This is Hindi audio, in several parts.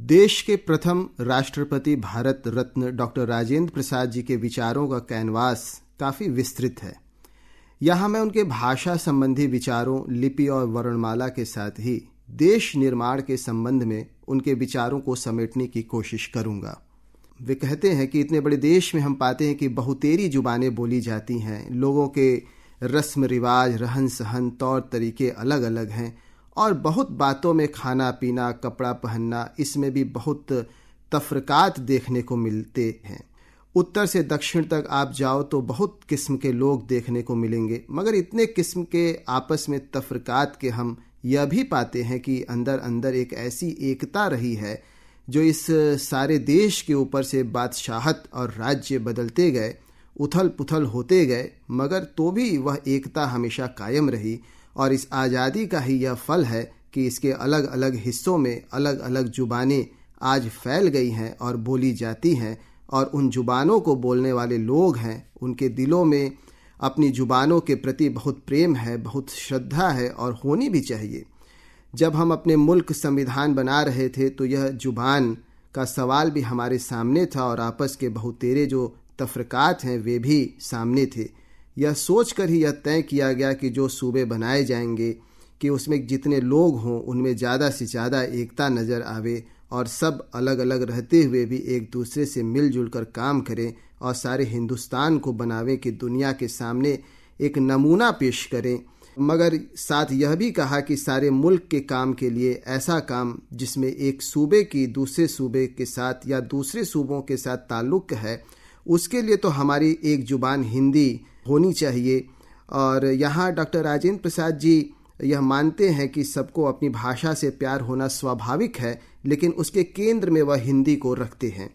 देश के प्रथम राष्ट्रपति भारत रत्न डॉक्टर राजेंद्र प्रसाद जी के विचारों का कैनवास काफ़ी विस्तृत है। यहाँ मैं उनके भाषा संबंधी विचारों, लिपि और वर्णमाला के साथ ही देश निर्माण के संबंध में उनके विचारों को समेटने की कोशिश करूँगा। वे कहते हैं कि इतने बड़े देश में हम पाते हैं कि बहुतेरी जुबानें बोली जाती हैं, लोगों के रस्म रिवाज, रहन सहन, तौर तरीके अलग अलग हैं और बहुत बातों में खाना पीना, कपड़ा पहनना, इसमें भी बहुत तफरकात देखने को मिलते हैं। उत्तर से दक्षिण तक आप जाओ तो बहुत किस्म के लोग देखने को मिलेंगे, मगर इतने किस्म के आपस में तफरकात के हम यह भी पाते हैं कि अंदर अंदर एक ऐसी एकता रही है जो इस सारे देश के ऊपर से बादशाहत और राज्य बदलते गए, उथल पुथल होते गए, मगर तो भी वह एकता हमेशा कायम रही। और इस आज़ादी का ही यह फल है कि इसके अलग अलग हिस्सों में अलग अलग जुबानें आज फैल गई हैं और बोली जाती हैं, और उन जुबानों को बोलने वाले लोग हैं, उनके दिलों में अपनी जुबानों के प्रति बहुत प्रेम है, बहुत श्रद्धा है और होनी भी चाहिए। जब हम अपने मुल्क संविधान बना रहे थे तो यह जुबान का सवाल भी हमारे सामने था और आपस के बहुतेरे जो तफरकात हैं वे भी सामने थे। यह सोचकर ही यह तय किया गया कि जो सूबे बनाए जाएंगे कि उसमें जितने लोग हों उनमें ज़्यादा से ज़्यादा एकता नज़र आवे और सब अलग अलग रहते हुए भी एक दूसरे से मिलजुल कर काम करें और सारे हिंदुस्तान को बनावें कि दुनिया के सामने एक नमूना पेश करें। मगर साथ यह भी कहा कि सारे मुल्क के काम के लिए ऐसा काम जिसमें एक सूबे की दूसरे सूबे के साथ या दूसरे सूबों के साथ ताल्लुक़ है, उसके लिए तो हमारी एक जुबान हिंदी होनी चाहिए। और यहाँ डॉक्टर राजेंद्र प्रसाद जी यह मानते हैं कि सबको अपनी भाषा से प्यार होना स्वाभाविक है, लेकिन उसके केंद्र में वह हिंदी को रखते हैं।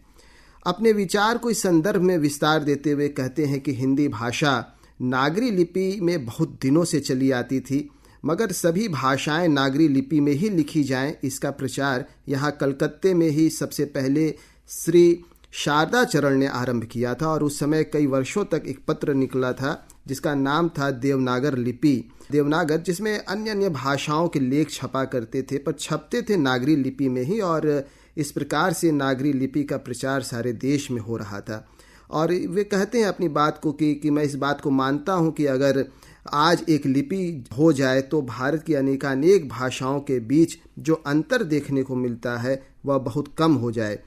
अपने विचार को इस संदर्भ में विस्तार देते हुए कहते हैं कि हिंदी भाषा नागरी लिपि में बहुत दिनों से चली आती थी, मगर सभी भाषाएं नागरी लिपि में ही लिखी जाएं, इसका प्रचार यहाँ कलकत्ते में ही सबसे पहले श्री शारदा चरण ने आरंभ किया था। और उस समय कई वर्षों तक एक पत्र निकला था जिसका नाम था देवनागर लिपि, देवनागर, जिसमें अन्य अन्य भाषाओं के लेख छपा करते थे, पर छपते थे नागरी लिपि में ही। और इस प्रकार से नागरी लिपि का प्रचार सारे देश में हो रहा था। और वे कहते हैं अपनी बात को कि मैं इस बात को मानता हूँ कि अगर आज एक लिपि हो जाए तो भारत की अनेकानेक भाषाओं के बीच जो अंतर देखने को मिलता है वह बहुत कम हो जाए।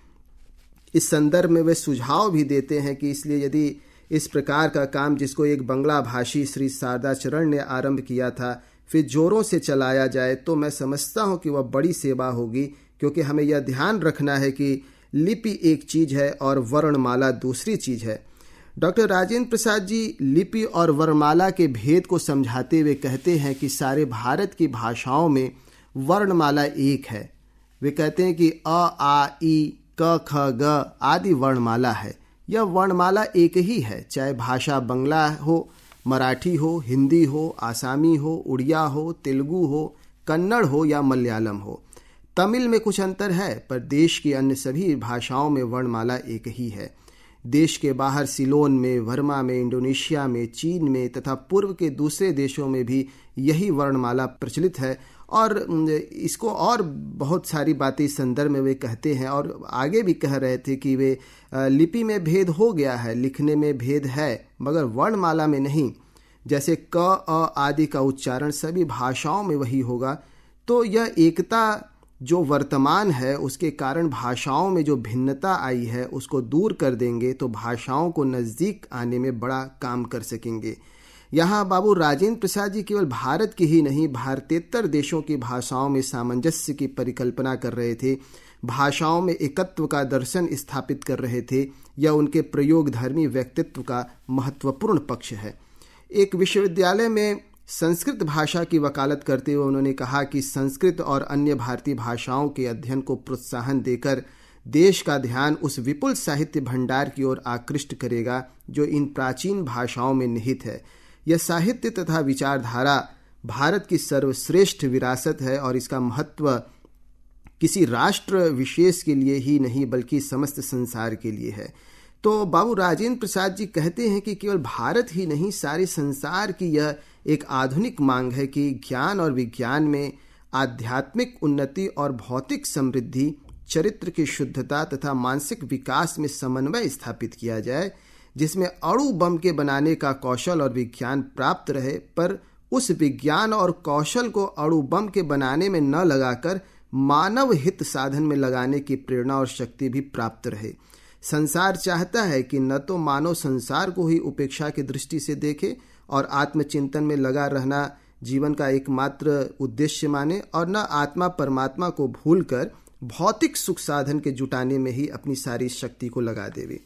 इस संदर्भ में वे सुझाव भी देते हैं कि इसलिए यदि इस प्रकार का काम जिसको एक बंगला भाषी श्री शारदा चरण ने आरंभ किया था फिर जोरों से चलाया जाए तो मैं समझता हूँ कि वह बड़ी सेवा होगी, क्योंकि हमें यह ध्यान रखना है कि लिपि एक चीज़ है और वर्णमाला दूसरी चीज़ है। डॉक्टर राजेंद्र प्रसाद जी लिपि और वर्णमाला के भेद को समझाते हुए कहते हैं कि सारे भारत की भाषाओं में वर्णमाला एक है। वे कहते हैं कि अ, आ, ई, क, ख, ग आदि वर्णमाला है। यह वर्णमाला एक ही है, चाहे भाषा बंगला हो, मराठी हो, हिंदी हो, आसामी हो, उड़िया हो, तेलुगु हो, कन्नड़ हो या मलयालम हो। तमिल में कुछ अंतर है, पर देश की अन्य सभी भाषाओं में वर्णमाला एक ही है। देश के बाहर सिलोन में, वर्मा में, इंडोनेशिया में, चीन में तथा पूर्व के दूसरे देशों में भी यही वर्णमाला प्रचलित है। और इसको और बहुत सारी बातें इस संदर्भ में वे कहते हैं और आगे भी कह रहे थे कि वे लिपि में भेद हो गया है, लिखने में भेद है, मगर वर्णमाला में नहीं। जैसे क, अ आदि का उच्चारण सभी भाषाओं में वही होगा। तो यह एकता जो वर्तमान है उसके कारण भाषाओं में जो भिन्नता आई है उसको दूर कर देंगे तो भाषाओं को नज़दीक आने में बड़ा काम कर सकेंगे। यहाँ बाबू राजेंद्र प्रसाद जी केवल भारत की ही नहीं, भारतेतर देशों की भाषाओं में सामंजस्य की परिकल्पना कर रहे थे, भाषाओं में एकत्व का दर्शन स्थापित कर रहे थे। यह उनके प्रयोगधर्मी व्यक्तित्व का महत्वपूर्ण पक्ष है। एक विश्वविद्यालय में संस्कृत भाषा की वकालत करते हुए उन्होंने कहा कि संस्कृत और अन्य भारतीय भाषाओं के अध्ययन को प्रोत्साहन देकर देश का ध्यान उस विपुल साहित्य भंडार की ओर आकृष्ट करेगा जो इन प्राचीन भाषाओं में निहित है। यह साहित्य तथा विचारधारा भारत की सर्वश्रेष्ठ विरासत है और इसका महत्व किसी राष्ट्र विशेष के लिए ही नहीं बल्कि समस्त संसार के लिए है। तो बाबू राजेंद्र प्रसाद जी कहते हैं कि केवल भारत ही नहीं, सारे संसार की यह एक आधुनिक मांग है कि ज्ञान और विज्ञान में आध्यात्मिक उन्नति और भौतिक समृद्धि चरित्र की शुद्धता तथा मानसिक विकास में समन्वय स्थापित किया जाए, जिसमें अणु बम के बनाने का कौशल और विज्ञान प्राप्त रहे, पर उस विज्ञान और कौशल को अणु बम के बनाने में न लगाकर मानव हित साधन में लगाने की प्रेरणा और शक्ति भी प्राप्त रहे। संसार चाहता है कि न तो मानव संसार को ही उपेक्षा की दृष्टि से देखे और आत्मचिंतन में लगा रहना जीवन का एकमात्र उद्देश्य माने, और न आत्मा परमात्मा को भूलकर भौतिक सुख साधन के जुटाने में ही अपनी सारी शक्ति को लगा देवे।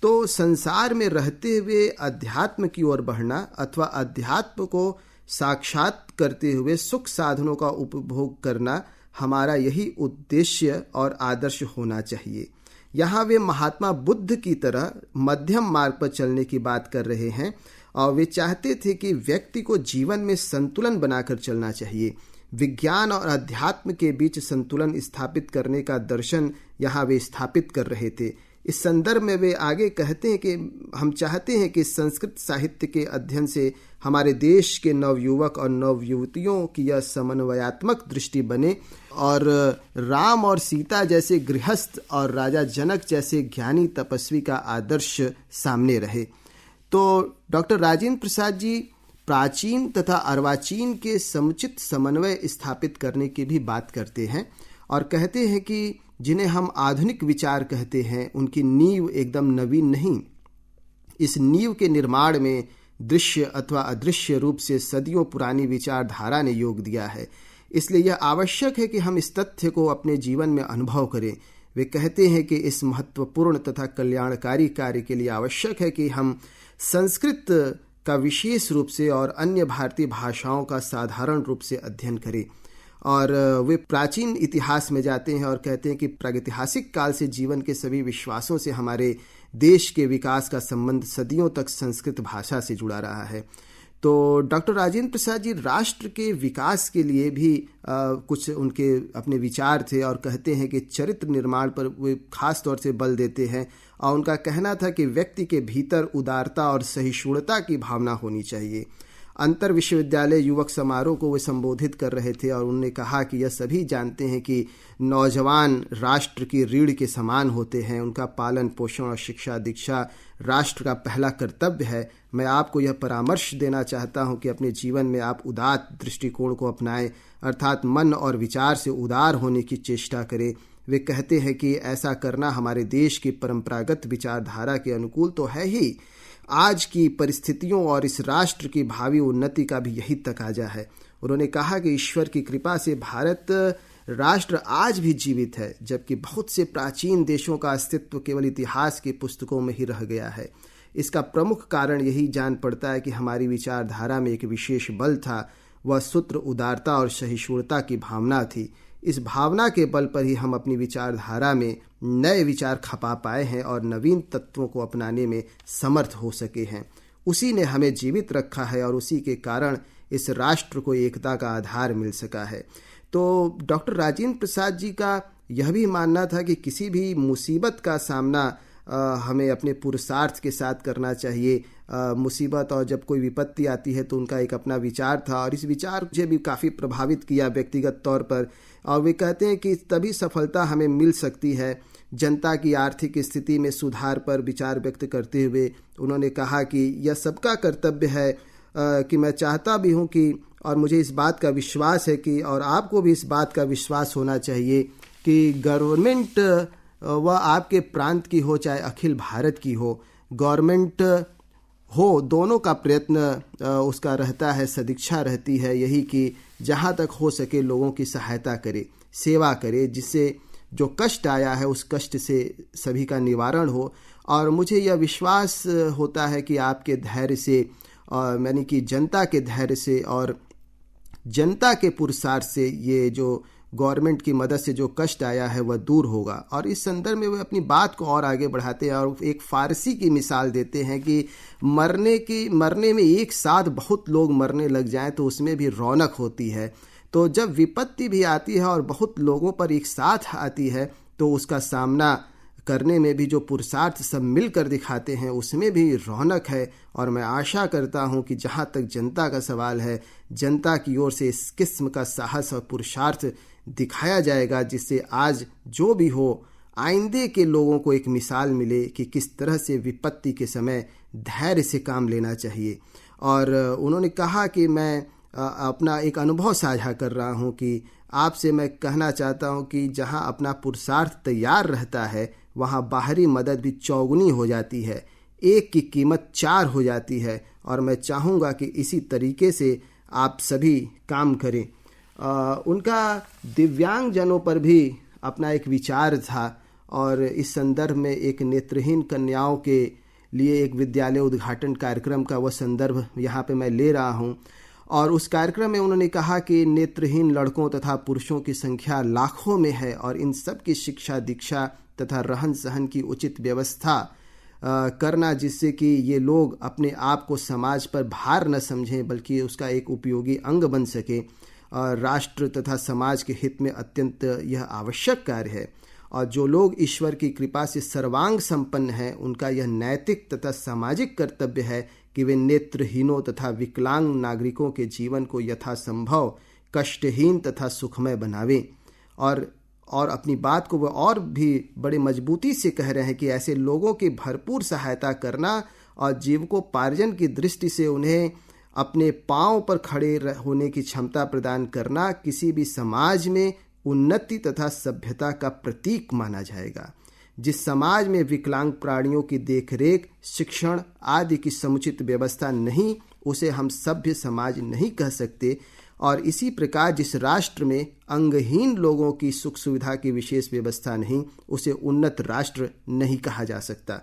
तो संसार में रहते हुए अध्यात्म की ओर बढ़ना अथवा अध्यात्म को साक्षात करते हुए सुख साधनों का उपभोग करना हमारा यही उद्देश्य और आदर्श होना चाहिए। यहाँ वे महात्मा बुद्ध की तरह मध्यम मार्ग पर चलने की बात कर रहे हैं और वे चाहते थे कि व्यक्ति को जीवन में संतुलन बनाकर चलना चाहिए। विज्ञान और अध्यात्म के बीच संतुलन स्थापित करने का दर्शन यहाँ वे स्थापित कर रहे थे। इस संदर्भ में वे आगे कहते हैं कि हम चाहते हैं कि संस्कृत साहित्य के अध्ययन से हमारे देश के नवयुवक और नवयुवतियों की यह समन्वयात्मक दृष्टि बने और राम और सीता जैसे गृहस्थ और राजा जनक जैसे ज्ञानी तपस्वी का आदर्श सामने रहे। तो डॉक्टर राजेंद्र प्रसाद जी प्राचीन तथा अर्वाचीन के समुचित समन्वय स्थापित करने की भी बात करते हैं और कहते हैं कि जिन्हें हम आधुनिक विचार कहते हैं उनकी नींव एकदम नवीन नहीं। इस नींव के निर्माण में दृश्य अथवा अदृश्य रूप से सदियों पुरानी विचारधारा ने योग दिया है। इसलिए यह आवश्यक है कि हम इस तथ्य को अपने जीवन में अनुभव करें। वे कहते हैं कि इस महत्वपूर्ण तथा कल्याणकारी कार्य के लिए आवश्यक है कि हम संस्कृत का विशेष रूप से और अन्य भारतीय भाषाओं का साधारण रूप से अध्ययन करें। और वे प्राचीन इतिहास में जाते हैं और कहते हैं कि प्रागैतिहासिक काल से जीवन के सभी विश्वासों से हमारे देश के विकास का संबंध सदियों तक संस्कृत भाषा से जुड़ा रहा है। तो डॉक्टर राजेंद्र प्रसाद जी राष्ट्र के विकास के लिए भी कुछ उनके अपने विचार थे और कहते हैं कि चरित्र निर्माण पर वे खास तौर से बल देते हैं और उनका कहना था कि व्यक्ति के भीतर उदारता और सहिष्णुता की भावना होनी चाहिए। अंतर विश्वविद्यालय युवक समारोह को वे संबोधित कर रहे थे और उन्होंने कहा कि यह सभी जानते हैं कि नौजवान राष्ट्र की रीढ़ के समान होते हैं, उनका पालन पोषण और शिक्षा दीक्षा राष्ट्र का पहला कर्तव्य है। मैं आपको यह परामर्श देना चाहता हूं कि अपने जीवन में आप उदात्त दृष्टिकोण को अपनाएं, अर्थात मन और विचार से उदार होने की चेष्टा करें। वे कहते हैं कि ऐसा करना हमारे देश की परंपरागत विचारधारा के अनुकूल तो है ही, आज की परिस्थितियों और इस राष्ट्र की भावी उन्नति का भी यही तकाजा है। उन्होंने कहा कि ईश्वर की कृपा से भारत राष्ट्र आज भी जीवित है, जबकि बहुत से प्राचीन देशों का अस्तित्व केवल इतिहास की पुस्तकों में ही रह गया है। इसका प्रमुख कारण यही जान पड़ता है कि हमारी विचारधारा में एक विशेष बल था, वह सूत्र उदारता और सहिष्णुता की भावना थी। इस भावना के बल पर ही हम अपनी विचारधारा में नए विचार खपा पाए हैं और नवीन तत्वों को अपनाने में समर्थ हो सके हैं। उसी ने हमें जीवित रखा है और उसी के कारण इस राष्ट्र को एकता का आधार मिल सका है। तो डॉक्टर राजेंद्र प्रसाद जी का यह भी मानना था कि किसी भी मुसीबत का सामना हमें अपने पुरुषार्थ के साथ करना चाहिए। मुसीबत और जब कोई विपत्ति आती है तो उनका एक अपना विचार था और इस विचार मुझे भी काफ़ी प्रभावित किया व्यक्तिगत तौर पर। और वे कहते हैं कि तभी सफलता हमें मिल सकती है। जनता की आर्थिक स्थिति में सुधार पर विचार व्यक्त करते हुए उन्होंने कहा कि यह सबका कर्तव्य है कि मैं चाहता भी हूँ कि और मुझे इस बात का विश्वास है कि और आपको भी इस बात का विश्वास होना चाहिए कि गवर्नमेंट वह आपके प्रांत की हो चाहे अखिल भारत की हो, गवर्नमेंट हो, दोनों का प्रयत्न उसका रहता है, सदिच्छा रहती है यही कि जहाँ तक हो सके लोगों की सहायता करे, सेवा करे, जिससे जो कष्ट आया है उस कष्ट से सभी का निवारण हो। और मुझे यह विश्वास होता है कि आपके धैर्य से और यानी कि जनता के धैर्य से और जनता के पुरुषार्थ से ये जो गवर्नमेंट की मदद से जो कष्ट आया है वह दूर होगा। और इस संदर्भ में वे अपनी बात को और आगे बढ़ाते हैं और एक फारसी की मिसाल देते हैं कि मरने में एक साथ बहुत लोग मरने लग जाएं तो उसमें भी रौनक होती है। तो जब विपत्ति भी आती है और बहुत लोगों पर एक साथ आती है तो उसका सामना करने में भी जो पुरुषार्थ सब मिलकर दिखाते हैं उसमें भी रौनक है। और मैं आशा करता हूं कि जहां तक जनता का सवाल है, जनता की ओर से इस किस्म का साहस और पुरुषार्थ दिखाया जाएगा, जिससे आज जो भी हो आइंदे के लोगों को एक मिसाल मिले कि किस तरह से विपत्ति के समय धैर्य से काम लेना चाहिए। और उन्होंने कहा कि मैं अपना एक अनुभव साझा कर रहा हूं कि आपसे मैं कहना चाहता हूं कि जहां अपना पुरुषार्थ तैयार रहता है वहां बाहरी मदद भी चौगुनी हो जाती है, एक की कीमत 4 हो जाती है। और मैं चाहूँगा कि इसी तरीके से आप सभी काम करें। उनका दिव्यांगजनों पर भी अपना एक विचार था और इस संदर्भ में एक नेत्रहीन कन्याओं के लिए एक विद्यालय उद्घाटन कार्यक्रम का वह संदर्भ यहाँ पे मैं ले रहा हूँ। और उस कार्यक्रम में उन्होंने कहा कि नेत्रहीन लड़कों तथा पुरुषों की संख्या लाखों में है और इन सब की शिक्षा दीक्षा तथा रहन सहन की उचित व्यवस्था करना, जिससे कि ये लोग अपने आप को समाज पर भार न समझें बल्कि उसका एक उपयोगी अंग बन सके। राष्ट्र तथा समाज के हित में अत्यंत यह आवश्यक कार्य है। और जो लोग ईश्वर की कृपा से सर्वांग संपन्न हैं उनका यह नैतिक तथा सामाजिक कर्तव्य है कि वे नेत्रहीनों तथा विकलांग नागरिकों के जीवन को यथासंभव कष्टहीन तथा सुखमय बनावें। और अपनी बात को वह और भी बड़े मजबूती से कह रहे हैं कि ऐसे लोगों की भरपूर सहायता करना और जीविकोपार्जन की दृष्टि से उन्हें अपने पांव पर खड़े होने की क्षमता प्रदान करना किसी भी समाज में उन्नति तथा सभ्यता का प्रतीक माना जाएगा। जिस समाज में विकलांग प्राणियों की देखरेख, शिक्षण आदि की समुचित व्यवस्था नहीं, उसे हम सभ्य समाज नहीं कह सकते। और इसी प्रकार जिस राष्ट्र में अंगहीन लोगों की सुख सुविधा की विशेष व्यवस्था नहीं, उसे उन्नत राष्ट्र नहीं कहा जा सकता।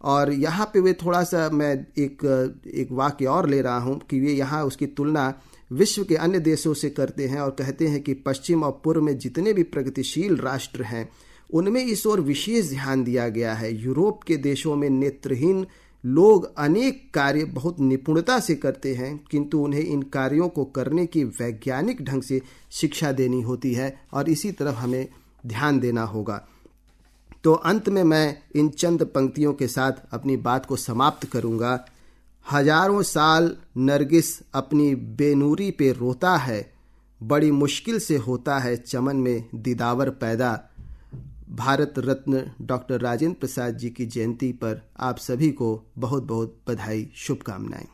और यहाँ पे वे थोड़ा सा मैं एक वाक्य और ले रहा हूँ कि वे यहाँ उसकी तुलना विश्व के अन्य देशों से करते हैं और कहते हैं कि पश्चिम और पूर्व में जितने भी प्रगतिशील राष्ट्र हैं उनमें इस ओर विशेष ध्यान दिया गया है। यूरोप के देशों में नेत्रहीन लोग अनेक कार्य बहुत निपुणता से करते हैं, किंतु उन्हें इन कार्यों को करने की वैज्ञानिक ढंग से शिक्षा देनी होती है और इसी तरफ हमें ध्यान देना होगा। तो अंत में मैं इन चंद पंक्तियों के साथ अपनी बात को समाप्त करूंगा। हजारों साल नरगिस अपनी बेनूरी पे रोता है, बड़ी मुश्किल से होता है चमन में दीदावर पैदा। भारत रत्न डॉक्टर राजेंद्र प्रसाद जी की जयंती पर आप सभी को बहुत बहुत बधाई, शुभकामनाएं।